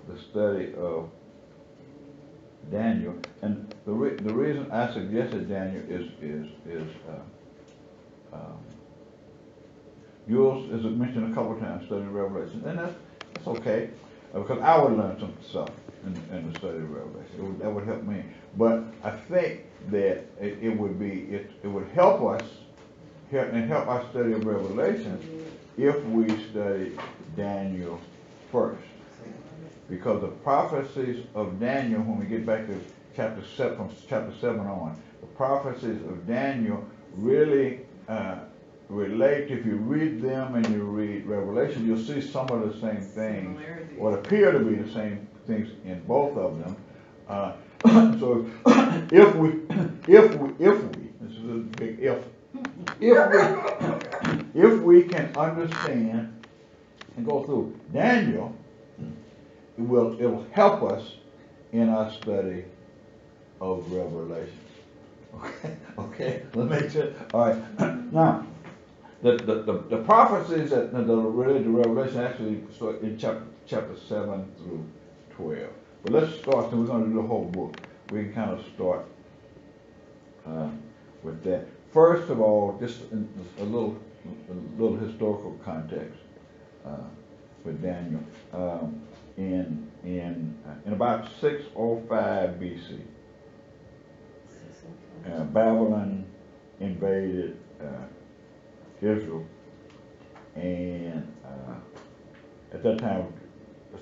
the study of Daniel, and the reason I suggested Daniel is yours is mentioned a couple of times studying Revelation, and that's okay because I would learn some stuff in the study of Revelation. That would help me. But I think that it would help us and help our study of Revelation if we study Daniel first. Because the prophecies of Daniel, when we get back to chapter 7, from chapter 7 on, the prophecies of Daniel really relate. If you read them and you read Revelation, you'll see some of the same things, or appear to be the same things in both of them. So if we, this is a big if we can understand and go through Daniel, it'll help us in our study of Revelation. Okay. Let me make sure. All right. Now, the prophecies that are related to Revelation actually start in chapter 7 through 12. But let's start. So we're going to do the whole book. We can kind of start with that. First of all, just a little historical context for Daniel. In about 605 BC, Babylon invaded Israel, and at that time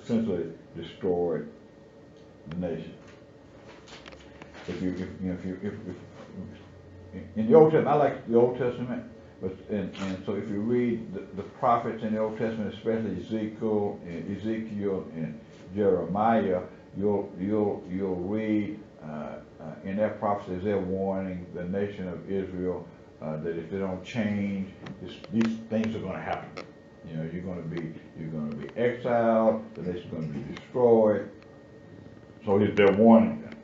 essentially destroyed the nation. If in the Old Testament, I like the Old Testament, but and so if you read the prophets in the Old Testament, especially Ezekiel and Jeremiah, you'll read in their prophecies they're warning the nation of Israel that if they don't change, these things are going to happen. You know, you're going to be exiled. The nation's going to be destroyed. So they're warning them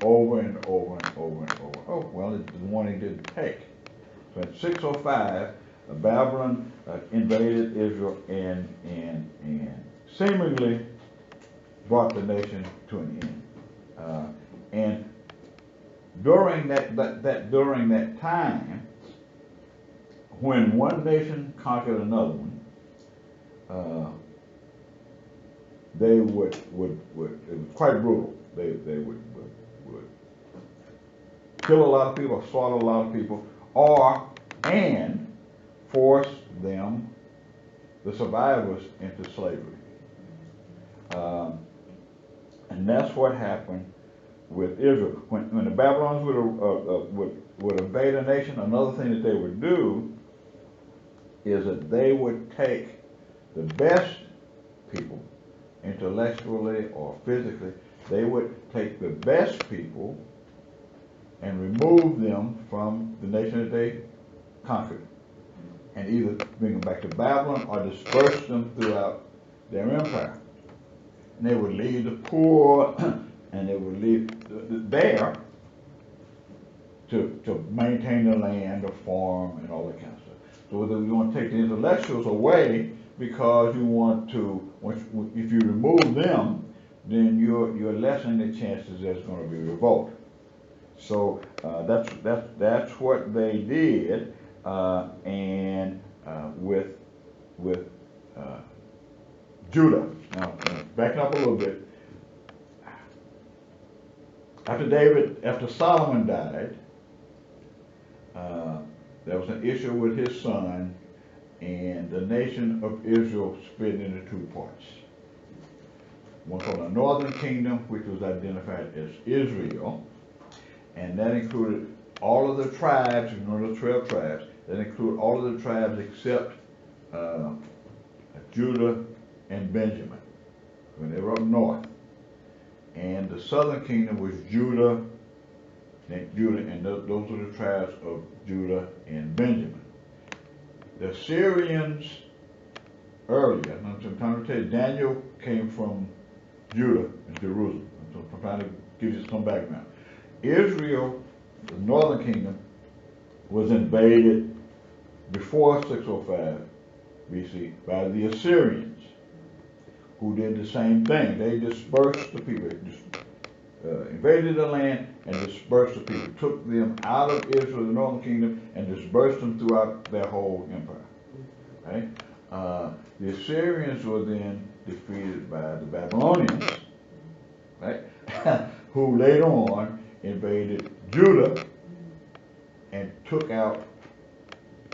over and over and over and over. Oh well, the warning didn't take. So in 605, Babylon invaded Israel and seemingly brought the nation to an end. And during that time, when one nation conquered another one, they would it was quite brutal. They would kill a lot of people, slaughter a lot of people, and force them, the survivors, into slavery. And that's what happened with Israel. When the Babylonians would invade a nation, another thing that they would do is that they would take the best people, intellectually or physically, they would take the best people and remove them from the nation that they conquered, and either bring them back to Babylon or disperse them throughout their empire. And they would leave the poor, and they would leave there to maintain the land, to farm, and all that kind of stuff. So you want to take the intellectuals away because you want to, if you remove them, then you're lessening the chances there's going to be revolt. So that's what they did, and with Judah. Now, backing up a little bit. After Solomon died, there was an issue with his son, and the nation of Israel split into two parts. One called the Northern Kingdom, which was identified as Israel, and that included all of the tribes, you know, the 12 tribes, that included all of the tribes except Judah and Benjamin, when they were up north. And the Southern Kingdom was Judah, and those are the tribes of Judah and Benjamin. The Assyrians earlier, I'm trying to tell you, Daniel came from Judah and Jerusalem. So I'm trying to give you some background. Israel, the Northern Kingdom, was invaded before 605 BC by the Assyrians, who did the same thing. They dispersed the people, invaded the land and dispersed the people, took them out of Israel, the northern kingdom, and dispersed them throughout their whole empire. Right? The Assyrians were then defeated by the Babylonians, right? Who later on invaded Judah and took out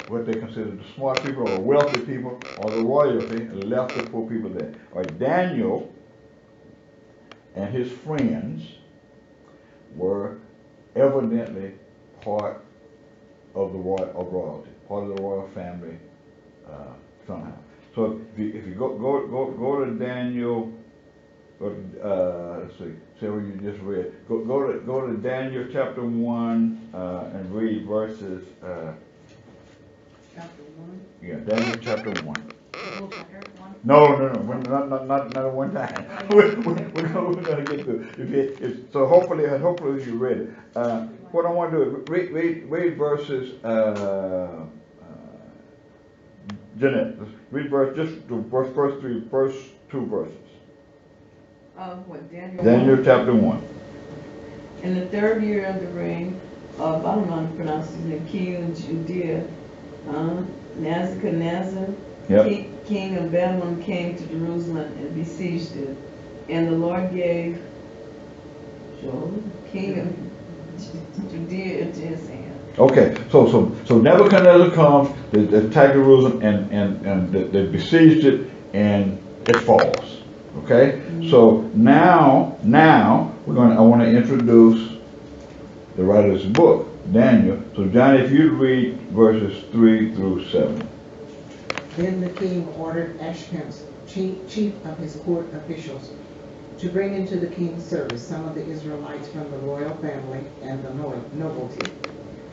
what they considered the smart people or wealthy people or the royalty and left the poor people there. All right, Daniel and his friends were evidently part of the royalty, part of the royal family somehow. So if you go to Daniel, let's see, say what you just read. Go to Daniel chapter 1 and read verses. Chapter 1. Yeah, Daniel chapter 1. Whole chapter 1. No, not one time. We're gonna get through. So hopefully you read it. What I want to do is read verses. Jeanette, read first two verses. What, Daniel? Daniel chapter 1. In the 3rd year of the reign of Babylon, pronounced the king of Judea, Nebuchadnezzar, king of Babylon, came to Jerusalem and besieged it. And the Lord gave Joel, king of Judea, into his hand. Okay, so Nebuchadnezzar comes, they attack Jerusalem, and they besieged it, and it falls. Okay, so now I want to introduce the writer of this book, Daniel. So Johnny, if you read verses 3 through 7. Then the king ordered Ashpenaz, chief of his court officials, to bring into the king's service some of the Israelites from the royal family and the nobility,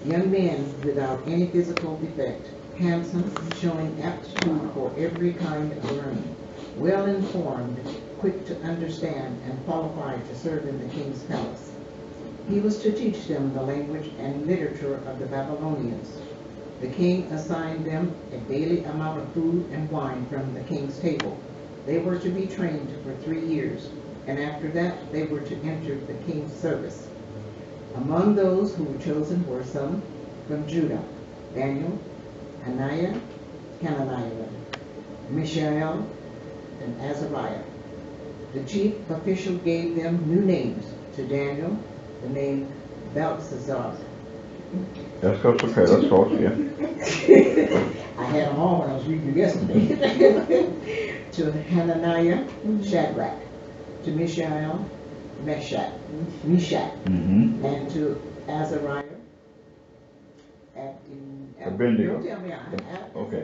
young men without any physical defect, handsome, showing aptitude for every kind of learning, well informed, quick to understand, and qualified to serve in the king's palace. He was to teach them the language and literature of the Babylonians. The king assigned them a daily amount of food and wine from the king's table. They were to be trained for 3 years, and after that they were to enter the king's service. Among those who were chosen were some from Judah: Daniel, Hananiah, Mishael, and Azariah. The chief official gave them new names. To Daniel, the name Belshazzar. That's close, okay, that's close, yeah. I had them all when I was reading yesterday. To Hananiah, Shadrach. To Mishael, Meshach. Mm-hmm. And to Azariah, Abednego. Don't tell me Okay.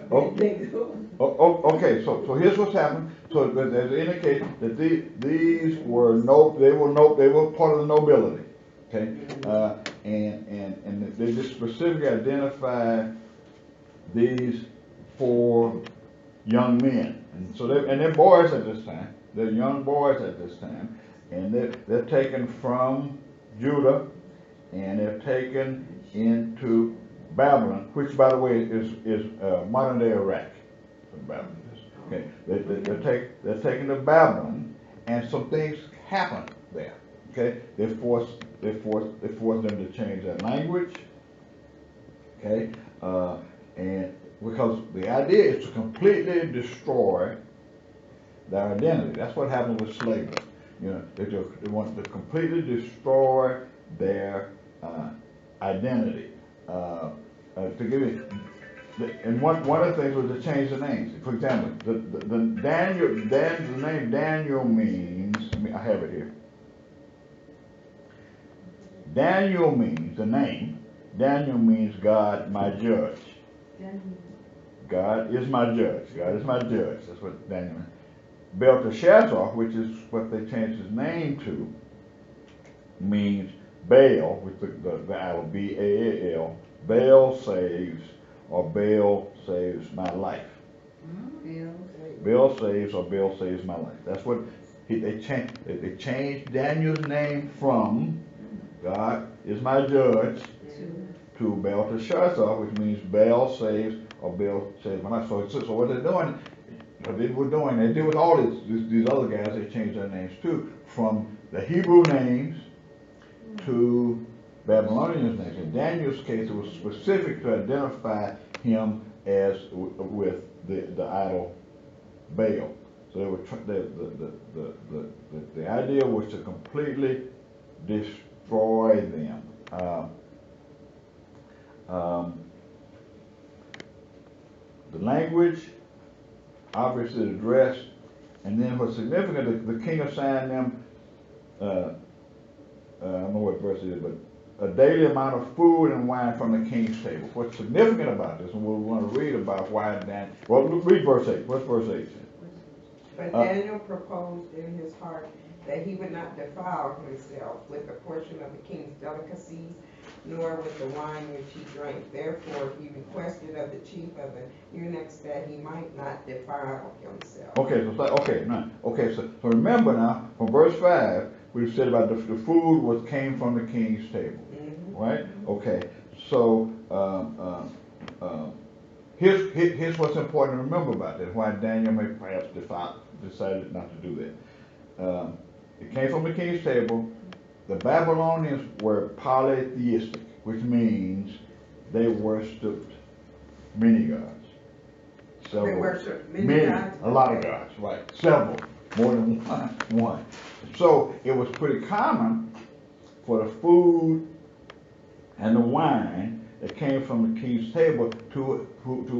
Abednego. Okay, so here's what's happened. So there's an indication that these were they were part of the nobility. Okay, and they just specifically identify these 4 young men, and so they're boys at this time. They're young boys at this time, and they're taken from Judah, and they're taken into Babylon, which, by the way, is modern day Iraq. Babylon is. Okay, they're taken to Babylon, and some things happen there. Okay, they force them to change their language. Okay, and because the idea is to completely destroy their identity. That's what happened with slavery. You know, they want to completely destroy their identity. To give you, and one of the things was to change the names. For example, the name Daniel means. I have it here. Daniel means the name. Daniel means God, my judge. God is my judge. God is my judge. That's what Daniel means. Belteshazzar, which is what they changed his name to, means Baal, with the L, B-A-A-L. Baal saves, or Baal saves my life. Baal saves, or Baal saves my life. That's what they changed. They changed Daniel's name from God is my judge to Belteshazzar, which means Baal saves, or Baal saves my life. So what they're doing, Because they were doing, they did with all these other guys, they changed their names too, from the Hebrew names to Babylonian names. In Daniel's case, it was specific to identify him as with the idol Baal. So they were the idea was to completely destroy them. The language obviously addressed, and then what's significant, the king assigned them, I don't know what verse it is, but a daily amount of food and wine from the king's table. What's significant about this, and we'll want to read about why Daniel, well, read verse 8. What's verse 8 say? But Daniel proposed in his heart that he would not defile himself with the portion of the king's delicacies, nor with the wine which he drank. Therefore he requested of the chief of the eunuchs that he might not defile himself. So remember now, from verse 5, we said about the food came from the king's table, right? Okay, so here's what's important to remember about this, why Daniel may perhaps decided not to do that. It came from the king's table. The Babylonians were polytheistic, which means they worshipped many gods. They worshipped many gods? A lot of gods, right. Several, more than one. So it was pretty common for the food and the wine that came from the king's table to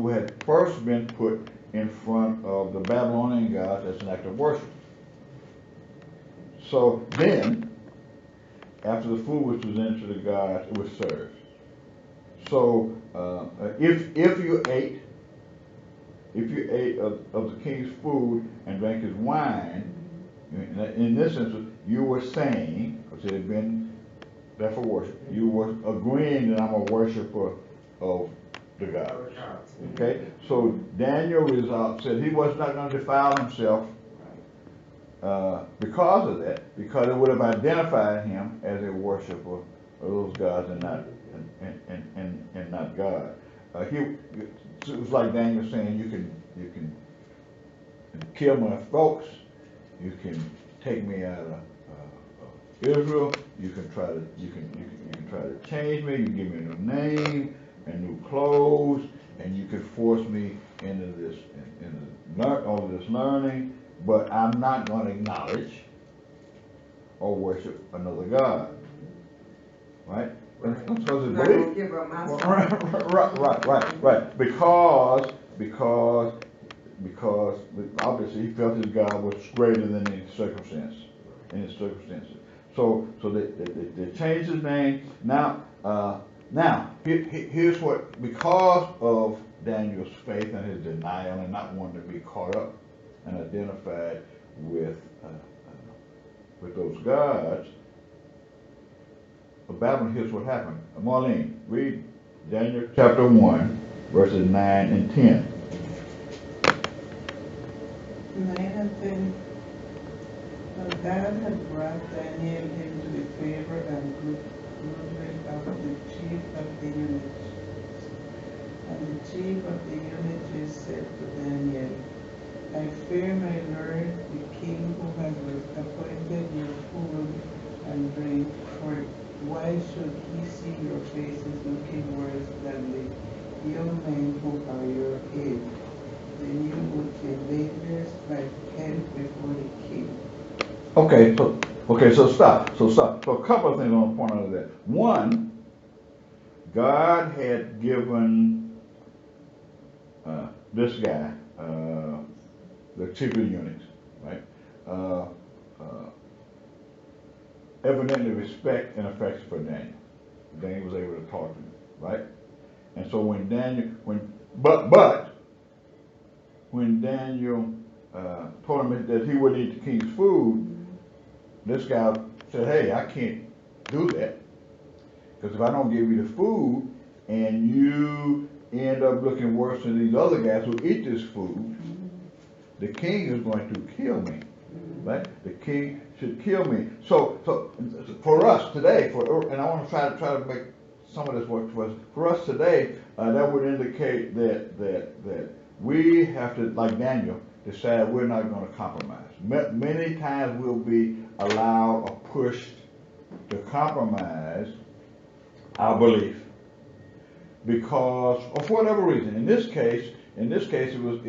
had first been put in front of the Babylonian gods as an act of worship. So then, after the food was presented to the gods, it was served. So if you ate of the king's food and drank his wine, in this instance, you were saying, because it had been there for worship, you were agreeing that I'm a worshiper of the gods. Okay? So Daniel said he was not going to defile himself because of that, because it would have identified him as a worshiper of those gods and not God. It was like Daniel saying, you can kill my folks, you can take me out of Israel, you can try to change me, you can give me a new name and new clothes, and you can force me into this all of this learning, but I'm not going to acknowledge or worship another God. Right? Right. Because obviously he felt his God was greater than any circumstances. So they changed his name. Now here's what, because of Daniel's faith and his denial and not wanting to be caught up and identified with those gods of Babylon, here's what happened. Marlene, read Daniel chapter 1, verses 9 and 10. 9 and 10. But God had brought Daniel into the favor and goodwill of the chief of the eunuchs. And the chief of the eunuchs said to Daniel, I fear my lord the king who has appointed you food and drink, for why should he see your faces looking worse than the young men who are your age? Then you would be dangerous like hell before the king. So stop. So a couple of things I want to point out of that. One, God had given this guy, the chief of the eunuchs, right? Evidently respect and affection for Daniel. Daniel was able to talk to him, right? And so when Daniel told him that he would eat the king's food, this guy said, hey, I can't do that, because if I don't give you the food and you end up looking worse than these other guys who eat this food, the king is going to kill me, right? The king should kill me. So for us today, and I want to try to make some of this work for us. For us today, that would indicate that we have to, like Daniel, decide we're not gonna compromise. Many times we'll be allowed or pushed to compromise our belief because of whatever reason. In this case, it was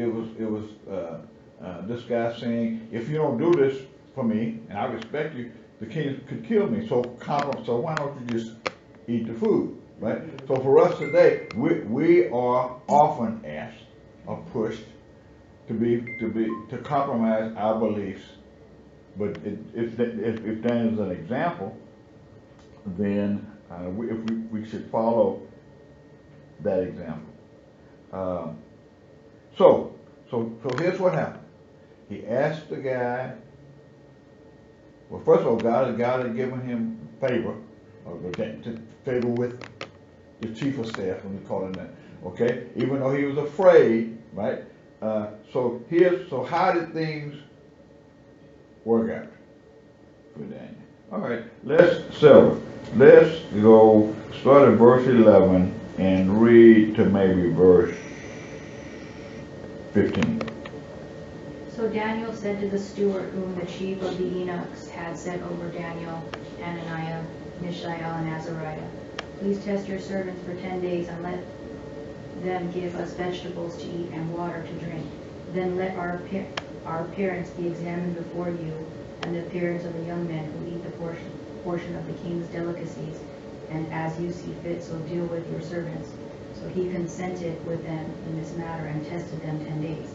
this guy saying, if you don't do this for me, and I respect you, the king could kill me. So why don't you just eat the food, right? So for us today, we are often asked or pushed to compromise our beliefs. But if Daniel's an example, then we should follow that example. So here's what happened. He asked the guy. Well, first of all, God had given him favor, favor with the chief of staff, let me call him that. Okay, even though he was afraid, right? So how did things work out for Daniel? All right, let's go start at verse 11 and read to maybe verse 15. So Daniel said to the steward whom the chief of the eunuchs had set over Daniel, Ananiah, Mishael, and Azariah, please test your servants for 10 days and let them give us vegetables to eat and water to drink. Then let our appearance be examined before you, and the appearance of the young men who eat the portion of the king's delicacies, and as you see fit, so deal with your servants. So he consented with them in this matter and tested them 10 days.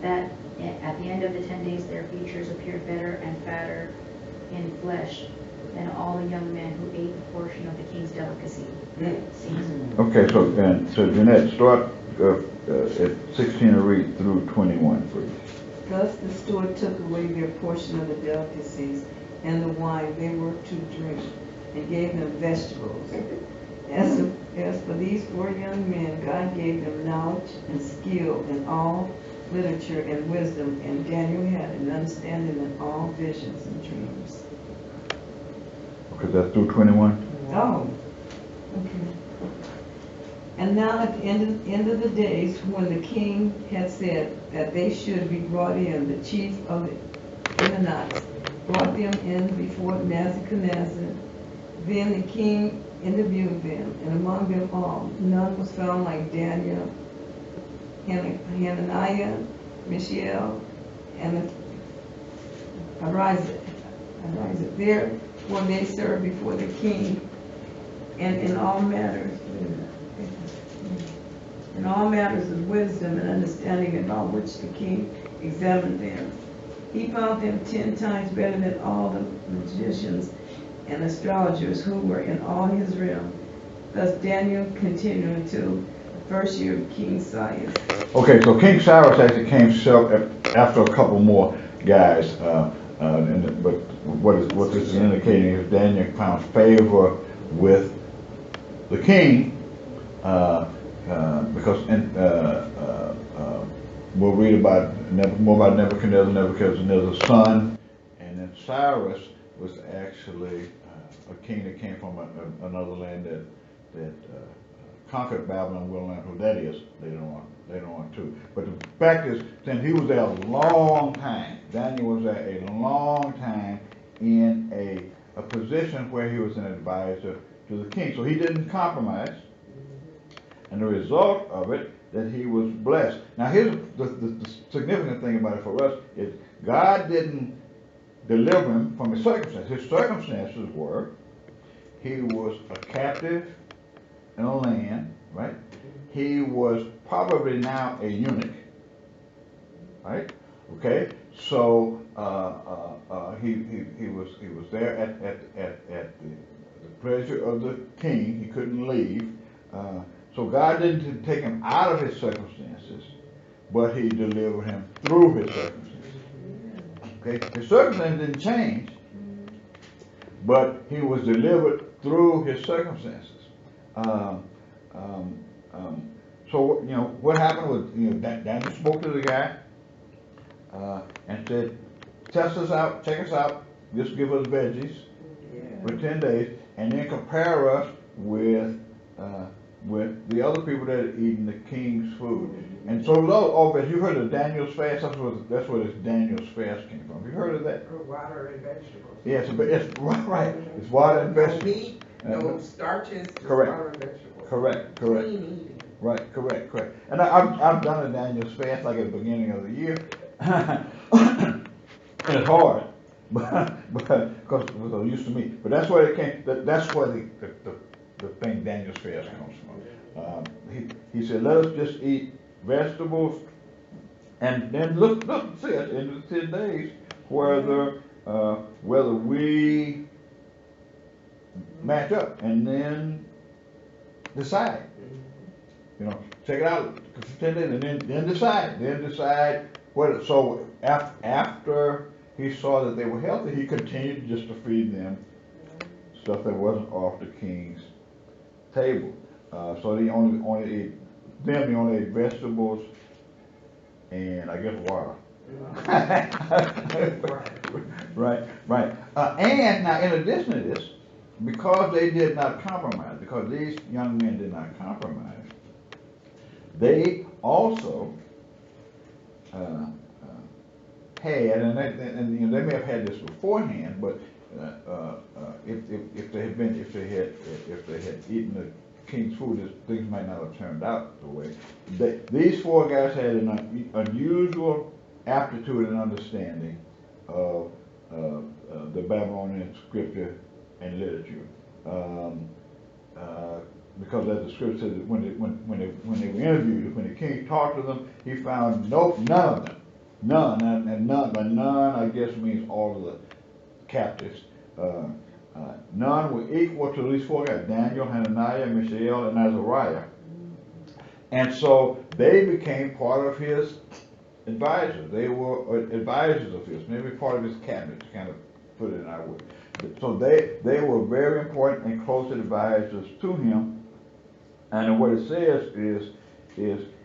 At the end of the 10 days, their features appeared better and fatter in flesh than all the young men who ate the portion of the king's delicacy. Okay, so Jeanette, start at 16 and read through 21, please. Thus the steward took away their portion of the delicacies and the wine they were to drink, and gave them vegetables. As for these 4 young men, God gave them knowledge and skill in all literature and wisdom, and Daniel had an understanding in all visions and dreams. Okay, that's through 21? Oh, okay. And now at the end of the days, when the king had said that they should be brought in, the chief of the eunuchs brought them in before Nebuchadnezzar. Then the king interviewed them, and among them all, none was found like Daniel, Hananiah, Mishael, and Azariah. Therefore they served before the king, and in all matters of wisdom and understanding about which the king examined them. He found them 10 times better than all the magicians and astrologers who were in all his realm. Thus Daniel continued until the first year of King Cyrus. Okay, so King Cyrus actually came after a couple more guys, but what this is indicating is Daniel found favor with the king, because we'll read more about Nebuchadnezzar's son, and then Cyrus was actually a king that came from another land that conquered Babylon. We'll learn who that is later on too. But the fact is, since he was there a long time, Daniel was there a long time in a position where he was an advisor to the king. So he didn't compromise, and the result of it, that he was blessed. Now here's the significant thing about it for us is God didn't deliver him from his circumstances. His circumstances were he was a captive in a land, right? He was probably now a eunuch, right? Okay, so he was there at the pleasure of the king. He couldn't leave. So God didn't take him out of his circumstances, but he delivered him through his circumstances. Okay, his circumstances didn't change, but he was delivered through his circumstances. So what happened was Daniel spoke to the guy and said, "Test us out, check us out, just give us veggies for 10 days, and then compare us with with the other people that are eating the king's food. And so, if you heard of Daniel's fast, that's where this Daniel's fast came from. Have you heard of that? Or water and vegetables. Yeah, it's right. It's water and No vegetables. meat, no starches, just Correct. water and vegetables. Correct. Clean eating. Right, correct. And I've done a Daniel's fast like at the beginning of the year. And it's hard, because it was used to me. But that's where it came. That's where the thing Daniel's fast comes from. He said, let us just eat vegetables, and then look, see at the end of the 10 days whether we match up, and then decide. You know, check it out for 10 days, and then decide whether. So after he saw that they were healthy, he continued just to feed them stuff that wasn't off the king's table. So he only ate vegetables and I guess water. Right. And now, in addition to this, because they did not compromise, because these young men did not compromise, they also had, and you know, they may have had this beforehand, but if they had eaten the king's food, things might not have turned out the way. These four guys had an unusual aptitude and understanding of the Babylonian scripture and literature. Because as the scripture says, when they were interviewed, when the king talked to them, he found none of them. None, and none, by none, I guess means all of the captives. None were equal to these four guys: Daniel, Hananiah, Mishael, and Azariah. And so they became part of his advisors. They were advisors of his, maybe part of his cabinet, to kind of put it in our way. So they were very important and close advisors to him. And what it says is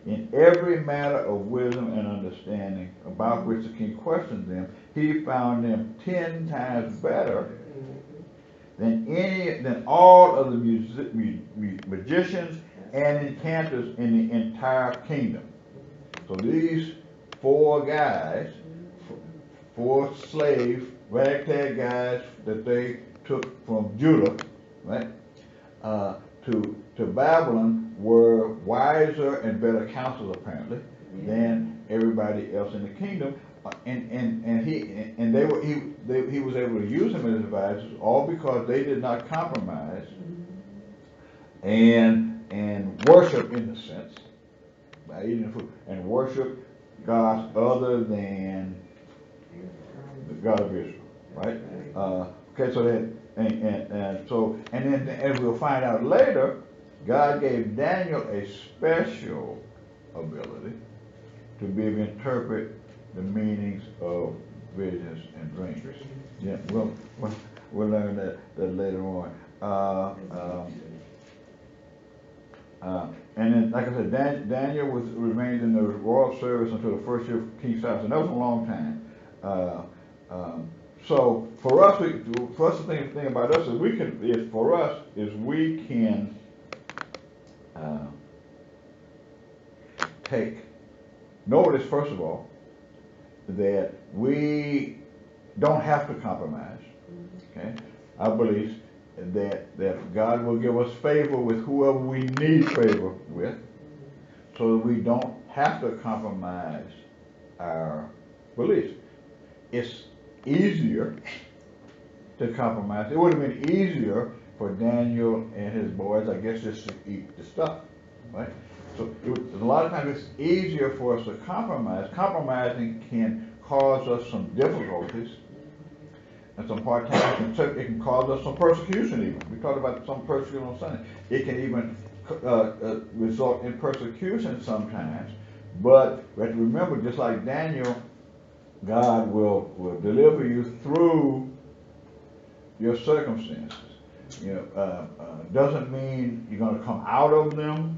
in every matter of wisdom and understanding about which the king questioned them, he found them 10 times better than all of the magicians and enchanters in the entire kingdom. So these four guys, four slave, ragtag guys that they took from Judah, right, to Babylon, were wiser and better counselors apparently than everybody else in the kingdom, and he was able to use them as advisors, all because they did not compromise and worship, in a sense, by eating food, and worship gods other than the God of Israel, right? Okay, so that and then as we'll find out later, God gave Daniel a special ability to be able to interpret the meanings of visions and dreams. Yeah, we'll learn that later on. And then, like I said, Daniel remained in the royal service until the first year of King Cyrus, and that was a long time. So for us, the thing about us is we can take notice, first of all, that we don't have to compromise. Okay, I believe that God will give us favor with whoever we need favor with, so that we don't have to compromise our beliefs. It's easier to compromise. It would have been easier for Daniel and his boys, I guess, just to eat the stuff, right? So a lot of times it's easier for us to compromise. Compromising can cause us some difficulties, and some hard times. It can cause us some persecution even. We talked about some persecution on Sunday. It can even result in persecution sometimes. But we have to remember, just like Daniel, God will deliver you through your circumstances. You know, doesn't mean you're going to come out of them,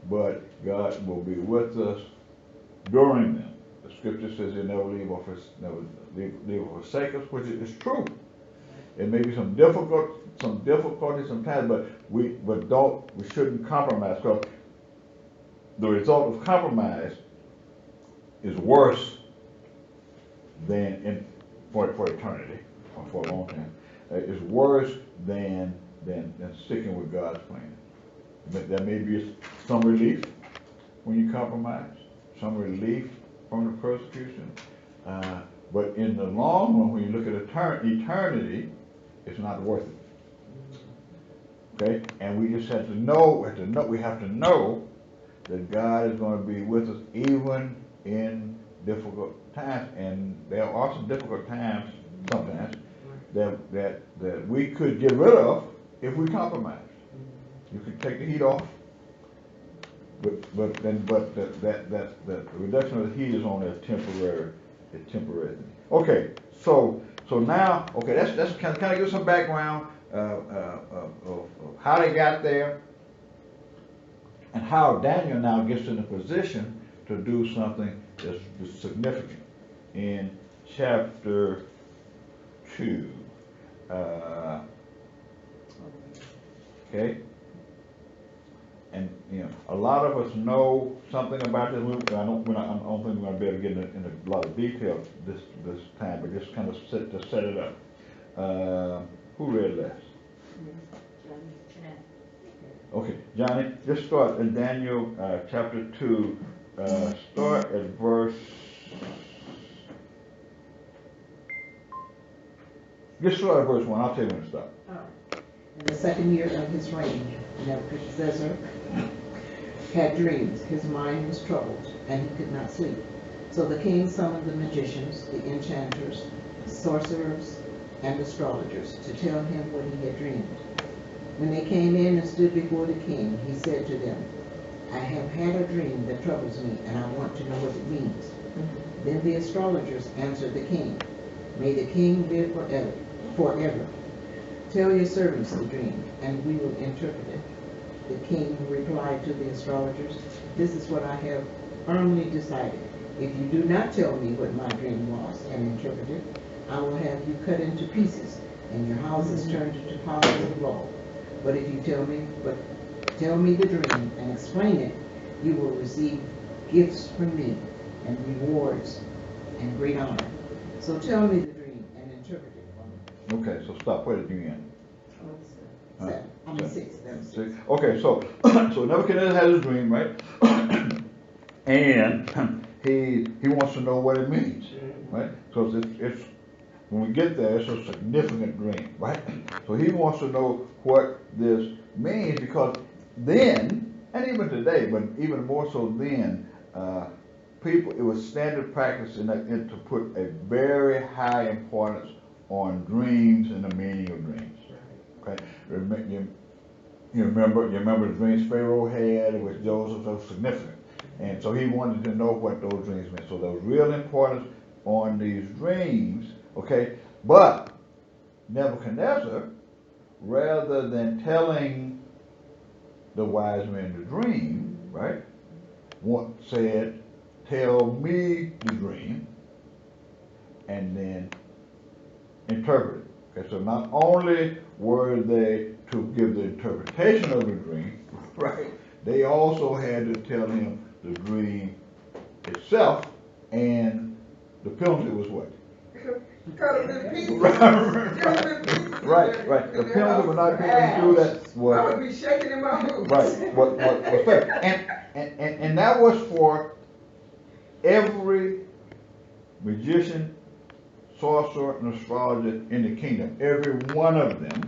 but God will be with us during them. The scripture says He'll never leave or forsake us, which is true. It may be some difficulty sometimes, but we shouldn't compromise, because the result of compromise is worse than for eternity, or for a long time. Is worse than sticking with God's plan. But there may be some relief when you compromise, some relief from the persecution. But in the long run, when you look at eternity, it's not worth it. Okay? And we just have to know, we have to know that God is going to be with us even in difficult times. And there are some difficult times sometimes that we could get rid of if we compromise. You could take the heat off, but the reduction of the heat is only a temporary thing. Okay, so now, okay, that's kind of give some background of how they got there, and how Daniel now gets in a position to do something that's significant in chapter 2. Okay. And a lot of us know something about this. I don't think we're going to be able to get in a lot of detail this time, but just kind of set it up. Who read last? Okay, Johnny, just start in Daniel chapter 2. Start at verse. Just start at verse 1. I'll tell you when to stop. In the second year of his reign, Nebuchadnezzar had dreams. His mind was troubled, and he could not sleep. So the king summoned the magicians, the enchanters, the sorcerers, and astrologers to tell him what he had dreamed. When they came in and stood before the king, he said to them, I have had a dream that troubles me, and I want to know what it means. Then the astrologers answered the king, May the king live forever. Tell your servants the dream, and we will interpret it. The king replied to the astrologers, This is what I have firmly decided. If you do not tell me what my dream was and interpret it, I will have you cut into pieces, and your houses turned into piles of rubble. But if you tell me the dream and explain it, you will receive gifts from me, and rewards, and great honor. So tell me the dream and interpret it for me. Okay, so stop. Where did you end? 6. Okay, so Nebuchadnezzar has a dream, right? And he wants to know what it means, right? Because it's when we get there, it's a significant dream, right? So he wants to know what this means, because then, and even today, but even more so then, it was standard practice to put a very high importance on dreams and the meaning of dreams. Okay, you remember the dreams Pharaoh had with Joseph, so significant, and so he wanted to know what those dreams meant. So there was real importance on these dreams. Okay, but Nebuchadnezzar, rather than telling the wise men the dream, right, said, "Tell me the dream," and then interpret it. Okay, so not only were they to give the interpretation of the dream, right, they also had to tell him the dream itself, and the penalty was what? Cut them in pieces. Right. The penalty for not being able to do that was. I would be shaking in my boots. Right. What was fair, and that was for every magician, sorcerer, and astrologer in the kingdom. Every one of them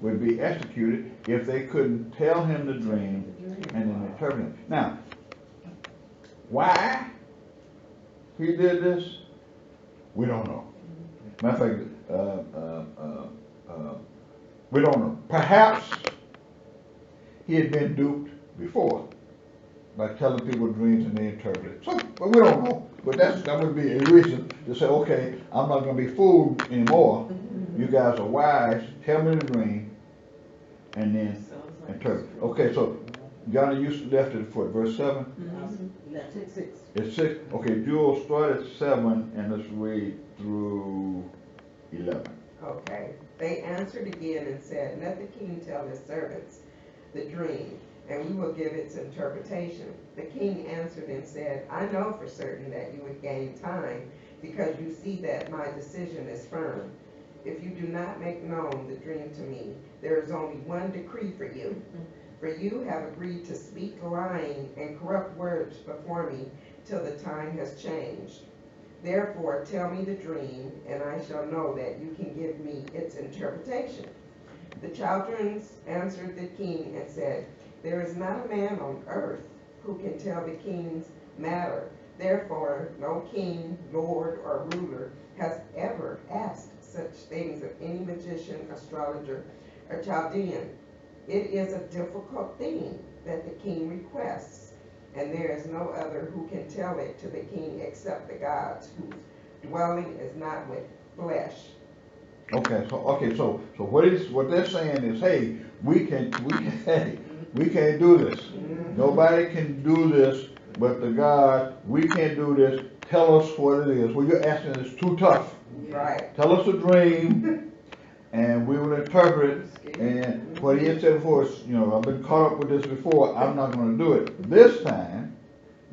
would be executed if they couldn't tell him the dream and then interpret it. Now, why he did this, we don't know. Matter of fact, we don't know. Perhaps he had been duped before by telling people dreams and they interpret it. So, but we don't know. But that would be a reason to say, okay, I'm not going to be fooled anymore. You guys are wise. Tell me the dream, and then interpret. Okay, so Johnny, you left it for verse 7. Left at 6. It's 6. Okay, Jewel, start at 7 and let's read through 11. Okay. answered again and said, let the king tell his servants the dream, and we will give its interpretation. The king answered and said, I know for certain that you would gain time, because you see that my decision is firm. If you do not make known the dream to me, there is only one decree for you. For you have agreed to speak lying and corrupt words before me till the time has changed. Therefore tell me the dream, and I shall know that you can give me its interpretation. The Chaldeans answered the king and said, there is not a man on earth who can tell the king's matter. Therefore no king, lord, or ruler has ever asked such things of any magician, astrologer, or Chaldean. It is a difficult thing that the king requests, and there is no other who can tell it to the king except the gods, whose dwelling is not with flesh. So what they're saying is, hey, we can't do this. Nobody can do this but the God. We can't do this. Tell us what it is. What you're asking is too tough. Right. Tell us a dream, and we will interpret it. And what he had said before is, I've been caught up with this before. I'm not going to do it. This time,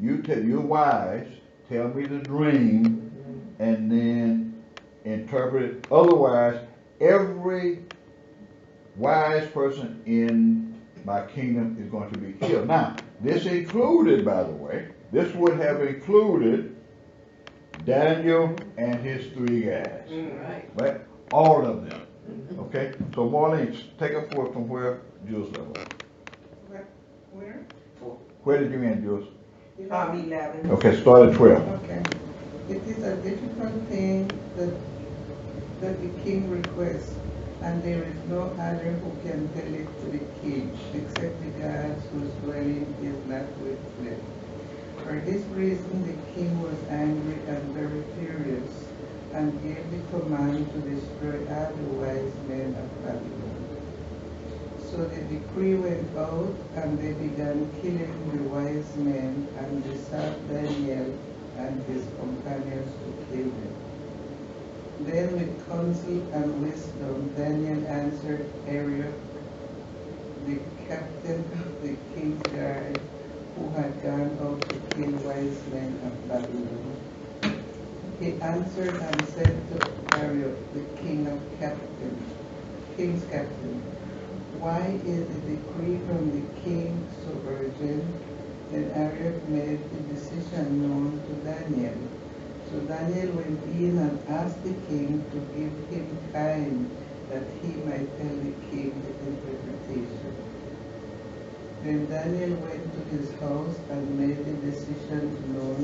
you're wise. Tell me the dream, and then interpret it. Otherwise, every wise person in my kingdom is going to be killed. Now, this included, by the way, this would have included Daniel and his 3 guys. Right? All of them. Okay? So Marlene, take us forward from where Jules left off. Where? Where did you end, Jules? 11. Okay, start at 12. Okay. It is a difficult thing that the king requests, and there is no other who can tell it to the king, except the gods whose dwelling is not with flesh. For this reason the king was angry and very furious, and gave the command to destroy all the wise men of Babylon. So the decree went out, and they began killing the wise men, and besought Daniel and his companions to kill them. Then with counsel and wisdom Daniel answered Arioch, the captain of the king's guard, who had gone out to kill wise men of Babylon. He answered and said to Arioch, the king's captain, why is the decree from the king so urgent? Then Arioch made the decision known to Daniel. So Daniel went in and asked the king to give him time that he might tell the king the interpretation. Then Daniel went to his house and made the decision known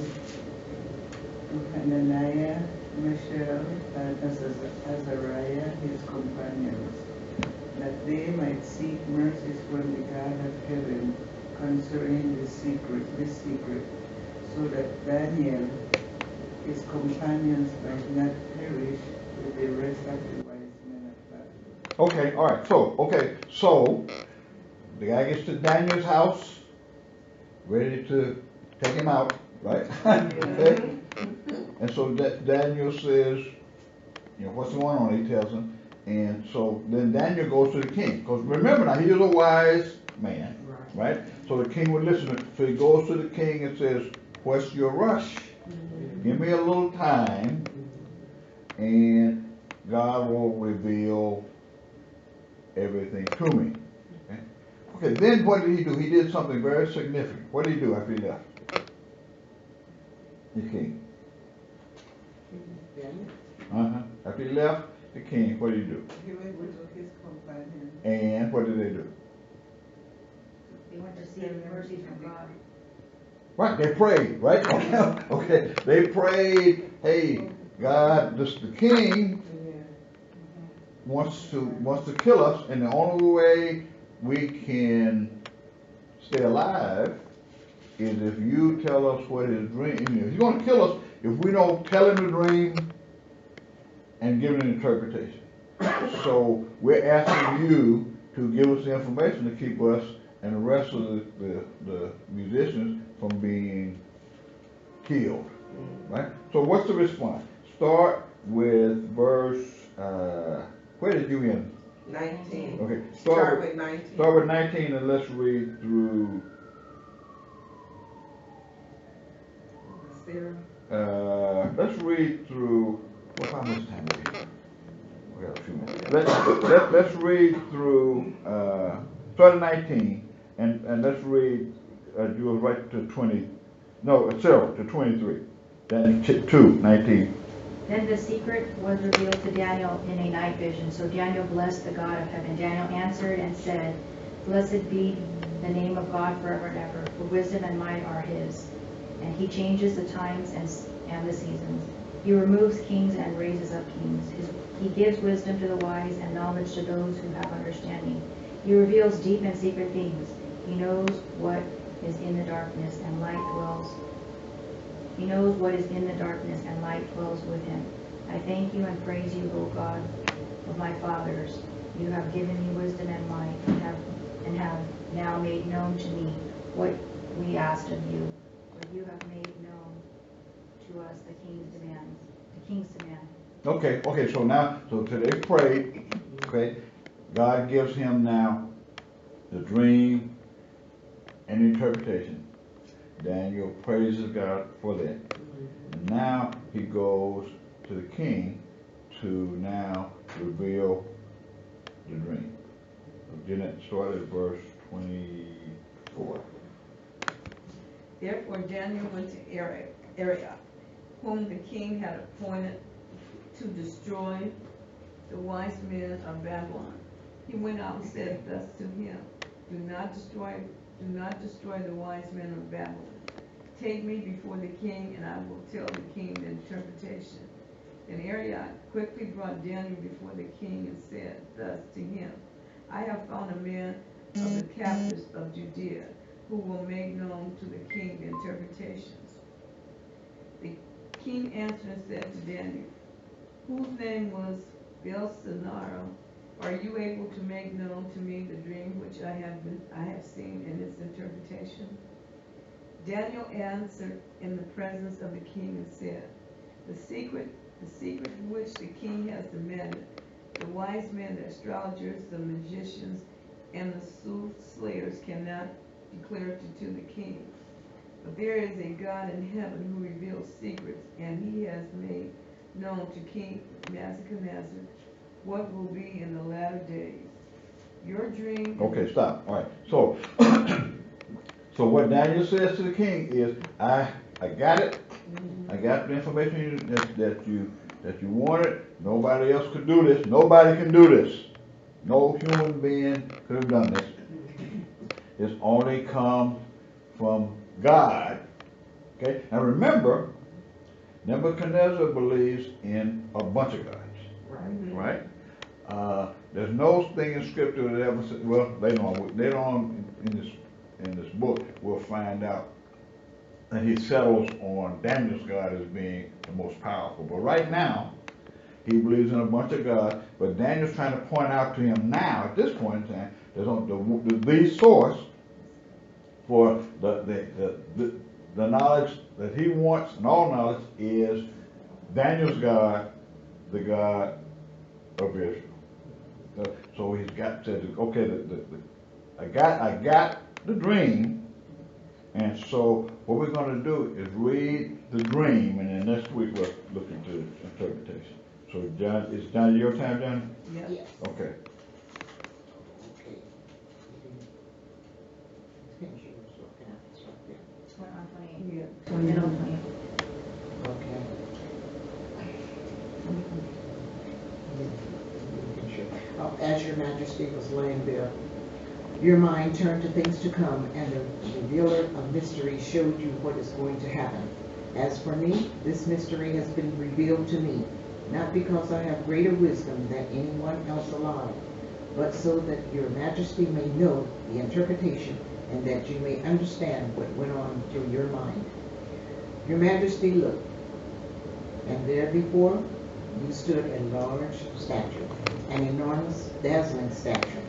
to Hananiah, Mishael, and Azariah, his companions, that they might seek mercies from the God of heaven concerning this secret, so that Daniel, his companions, might not perish with the rest of the wise men of Babylon. Okay, all right. So the guy gets to Daniel's house, ready to take him out, right? Okay. And so Daniel says, what's going on? He tells him. And so then Daniel goes to the king. Because remember now, he is a wise man, right? So the king would listen to him. So he goes to the king and says, what's your rush? Give me a little time, and God will reveal everything to me. Okay, then what did he do? He did something very significant. What did he do after he left? The king. After he left the king, what did he do? He went to his companions. And what did they do? They went to seek mercy from God. Right, they prayed, right? Okay, they prayed, hey, God, the king wants to kill us, and the only way we can stay alive is if you tell us what his dream is. He's going to kill us if we don't tell him the dream and give him an interpretation. So we're asking you to give us the information to keep us and the rest of the musicians from being killed, right? So what's the response? Start with verse, where did you end? 19. Okay, Start with 19. start with 19 and let's read through, Sarah. let's read through, well, how much time do we have? We got a few minutes. Let's read through, start at 19 and let's read, you right to 20, no, Sarah, to 23. Then 2:19. Then the secret was revealed to Daniel in a night vision. So Daniel blessed the God of heaven. Daniel answered and said, Blessed be the name of God forever and ever, for wisdom and might are his. And he changes the times and the seasons. He removes kings and raises up kings. He gives wisdom to the wise and knowledge to those who have understanding. He reveals deep and secret things. He knows what is in the darkness, and light dwells. He knows what is in the darkness, and light dwells with him. I thank you and praise you, O God of my fathers. You have given me wisdom and might, and have now made known to me what we asked of you. For you have made known to us the king's demand. Okay, so now, so they prayed, okay, God gives him now the dream and interpretation. Daniel praises God for that. And now he goes to the king to now reveal the dream. Then it started at verse 24. Therefore Daniel went to Arioch, whom the king had appointed to destroy the wise men of Babylon. He went out and said thus to him, Do not destroy the wise men of Babylon. Take me before the king, and I will tell the king the interpretation. Then Arioch quickly brought Daniel before the king and said thus to him, I have found a man of the captives of Judea, who will make known to the king the interpretations. The king answered and said to Daniel, whose name was Belshazzar, are you able to make known to me the dream which I have seen in its interpretation? Daniel answered in the presence of the king and said, the secret which the king has demanded, the wise men, the astrologers, the magicians, and the soothsayers cannot declare it to the king. But there is a God in heaven who reveals secrets, and he has made known to King Nebuchadnezzar what will be in the latter days. Your dream. Okay, stop. All right. So, so what Daniel says to the king is, I got it. I got the information that you wanted. Nobody else could do this. Nobody can do this. No human being could have done this. It's only come from God. Okay. Now remember, Nebuchadnezzar believes in a bunch of gods. Right? There's no thing in scripture that ever said, well, they don't in this book, we'll find out that he settles on Daniel's God as being the most powerful. But right now, he believes in a bunch of gods, but Daniel's trying to point out to him now, at this point in time, there's the source for the knowledge that he wants, and all knowledge is Daniel's God, the God of Israel. So he's got to, okay, I got the dream, and so what we're going to do is read the dream, and then next week we'll look into interpretation. So John, is John your time, John? Yes. Okay. Okay. Finish yours, okay. It's right there. It's on 28. Yeah. Middle of 28. Okay. As your majesty was laying there, your mind turned to things to come, and the revealer of mysteries showed you what is going to happen. As for me, this mystery has been revealed to me, not because I have greater wisdom than anyone else alive, but so that your majesty may know the interpretation, and that you may understand what went on through your mind. Your majesty looked, and there before you stood a large statue, an enormous, dazzling statue,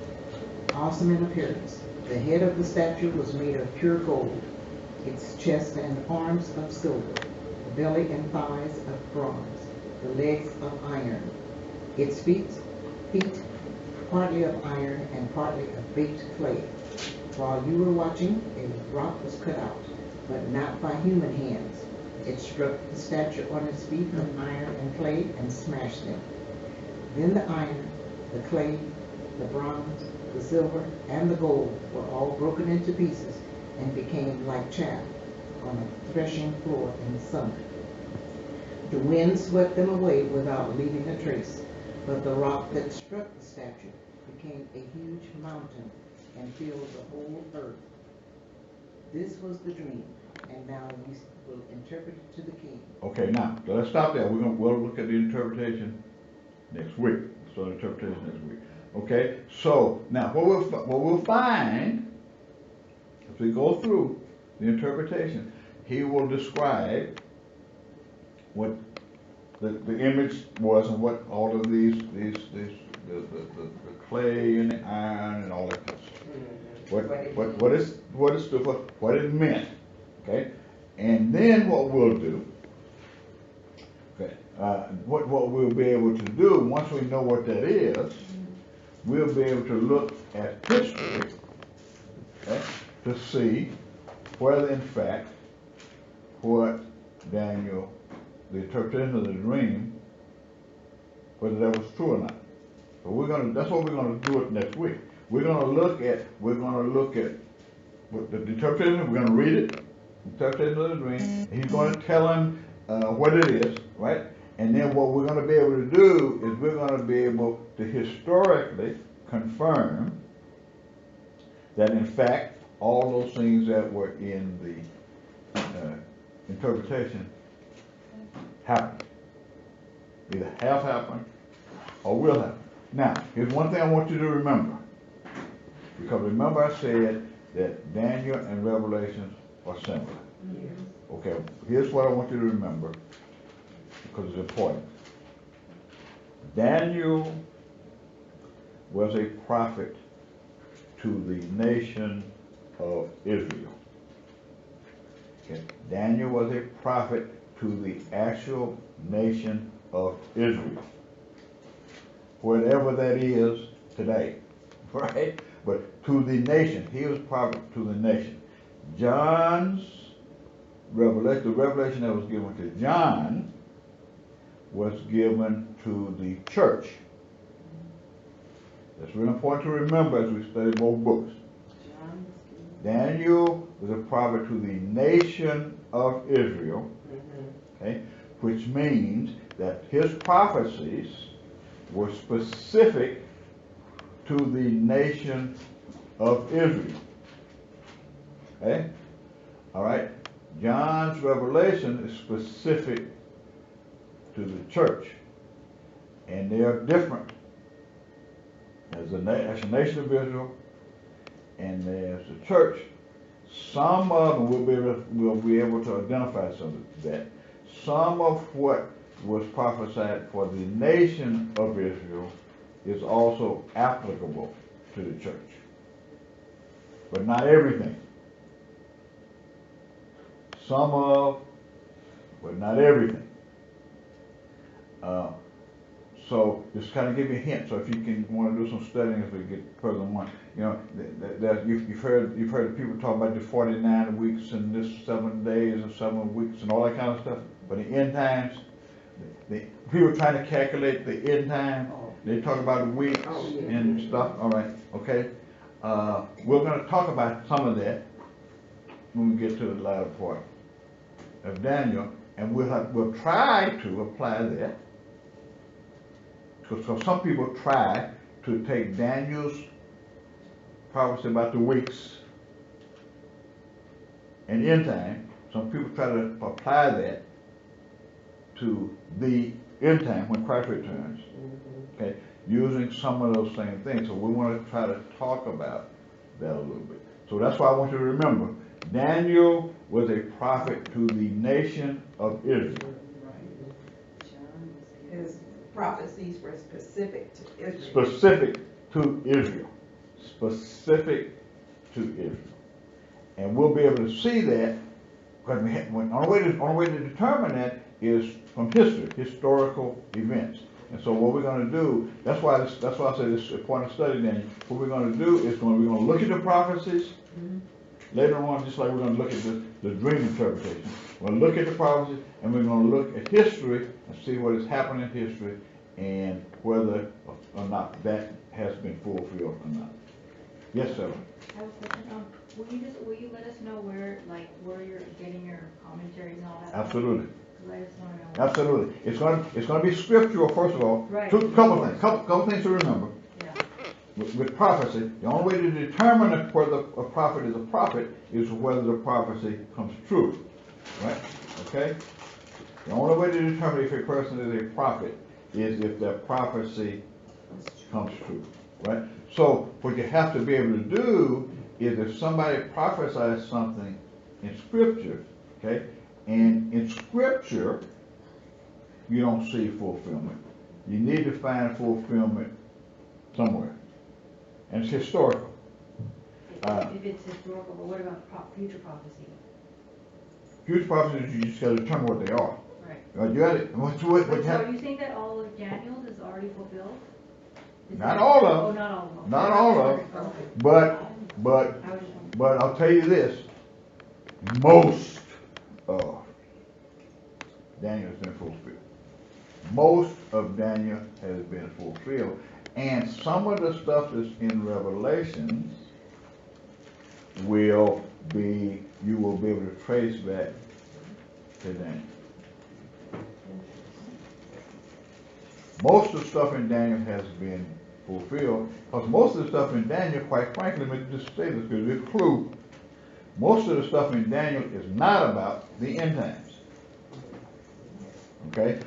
awesome in appearance. The head of the statue was made of pure gold, its chest and arms of silver, the belly and thighs of bronze, the legs of iron, its feet partly of iron and partly of baked clay. While you were watching, a rock was cut out, but not by human hands. It struck the statue on its feet of iron and clay and smashed them. Then the iron, the clay, the bronze, the silver, and the gold were all broken into pieces and became like chaff on a threshing floor in the summer. The wind swept them away without leaving a trace, but the rock that struck the statue became a huge mountain and filled the whole earth. This was the dream, and now we will interpret it to the king. Okay, now, so let's stop there. We'll look at the interpretation next week. So the interpretation next week. Okay, so now what we'll find as we go through the interpretation, he will describe what the image was and what all of the clay and the iron and all that kind of stuff. What it meant. Okay, and then what we'll do. Okay, what we'll be able to do once we know what that is, we'll be able to look at history, okay, to see whether in fact what Daniel, the interpretation of the dream, whether that was true or not. So that's what we're gonna do it next week. We're gonna look at what the interpretation. We're gonna read it, interpretation of the dream. And he's gonna tell him what it is, right? And then what we're gonna be able to do is we're gonna be able to historically confirm that in fact all those things that were in the interpretation happened. Either have happened or will happen. Now, here's one thing I want you to remember. Because remember I said that Daniel and Revelation are similar. Yes. Okay, here's what I want you to remember, because it's important. Daniel was a prophet to the nation of Israel. Okay. Daniel was a prophet to the actual nation of Israel. Whatever that is today, right? But to the nation. He was prophet to the nation. John's revelation, the revelation that was given to John, was given to the church. That's really important to remember as we study both books. Daniel was a prophet to the nation of Israel, okay, which means that his prophecies were specific to the nation of Israel. Okay? All right? John's revelation is specific to the church. And they are different. There's a nation of Israel, and there's the church. Some of them we'll be able to identify some of that. Some of what was prophesied for the nation of Israel is also applicable to the church. But not everything. Some of, but not everything. So just kind of give you a hint. So if you can want to do some studying as we get further on, you know, you've heard people talk about the 49 weeks and this 7 days and 7 weeks and all that kind of stuff. But the end times, people trying to calculate the end time. They talk about the weeks and stuff. All right, okay. We're going to talk about some of that when we get to the latter part of Daniel, and we'll try to apply that. So some people try to take Daniel's prophecy about the weeks and end time. Some people try to apply that to the end time when Christ returns. Okay, using some of those same things. So we want to try to talk about that a little bit. So that's why I want you to remember, Daniel was a prophet to the nation of Israel. His prophecies were specific to Israel. Specific to Israel. Specific to Israel. And we'll be able to see that, because the only way to determine that is from history, historical events. And so what we're gonna do, that's why I say this is a point of study, Daniel. What we're gonna do is we're gonna look at the prophecies. Later on, just like we're gonna look at the dream interpretation. We're gonna look at the prophecies, and we're gonna look at history and see what has happened in history and whether or not that has been fulfilled or not. Yes, sir. I have a question. Will you let us know where you're getting your commentaries and all that? Absolutely. Let us know. Absolutely. It's gonna be scriptural, first of all. Right. Couple things to remember. Yeah. With prophecy, the only way to determine whether a prophet is a prophet is whether the prophecy comes true. Right? Okay? The only way to determine if a person is a prophet is if their prophecy comes true. Right? So what you have to be able to do is if somebody prophesies something in scripture, okay, and in scripture you don't see fulfillment, you need to find fulfillment somewhere. And it's historical. If it's historical, but what about future prophecy? Future prophecies, you just gotta determine what they are. Right. You got it. What you So have, are you saying that all of Daniel's is already fulfilled? Not all of Oh, them. not all of them. Not all of them. Okay. but I was just wondering. but I'll tell you this, most of Daniel has been fulfilled. Most of Daniel has been fulfilled. And some of the stuff that's in Revelation you will be able to trace back to Daniel. Most of the stuff in Daniel has been fulfilled, because most of the stuff in Daniel, quite frankly, let me just say this because it's a clue, most of the stuff in Daniel is not about the end times. Okay?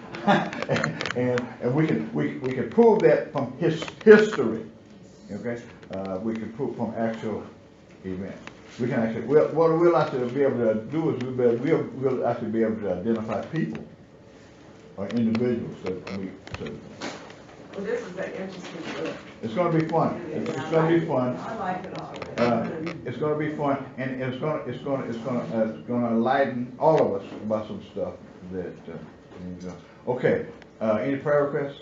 and we can prove that from history. Okay? We can prove from actual events. We can actually, what we'll actually be able to do is we'll actually be able to identify people or individuals that we. Well, this is an interesting book. It's going to be fun. It's going to be fun. I like it already. It's going to be fun, and it's going to enlighten all of us about some stuff that. Okay. Any prayer requests?